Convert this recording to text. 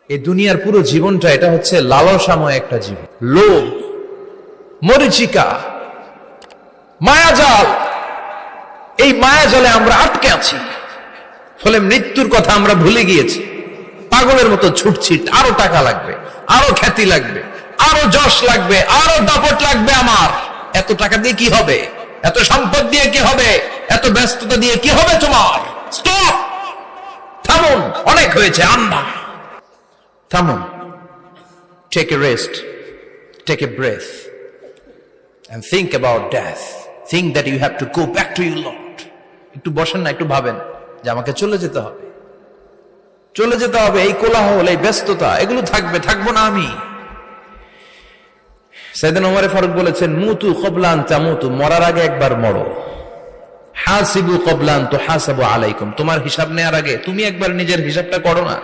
এই দুনিয়ার পুরো জীবনটা এটা হচ্ছে লালসাময় একটা জীবন। লোভ, মরিচিকা, মায়াজাল, এই মায়াজালে আমরা আটকে আছি। ফলে মৃত্যুর কথা আমরা ভুলে গিয়েছি। পাগলের মতো ছুটছি, আরো টাকা লাগবে, আরো খ্যাতি লাগবে, আরো যশ লাগবে, আরো দাপট লাগবে। আমার এত টাকা দিয়ে কি হবে? এত সম্পদ দিয়ে কি হবে? এত ব্যস্ততা দিয়ে কি হবে তোমার? স্টপ, থামুন, অনেক হয়েছে। আন্না, থামুন। Take a rest, take a breath and think about death. Think that you have to go back to your Lord. একটু বসেন না, একটু ভাবেন যে আমাকে চলে যেতে হবে, চলে যেতে হবে। এই কোলাহল, এই ব্যস্ততা, এগুলো থাকবে, থাকবো না আমি। সাইয়েদনা ওমর ফারুক বলেছেন, মুতু ক্বাবলা আন তামুতু, মরার আগে একবার মরো। হাসিবু ক্বাবলা আন তুহাসাবু আলাইকুম, তোমার হিসাব নেওয়ার আগে তুমি একবার নিজের হিসাবটা করো না।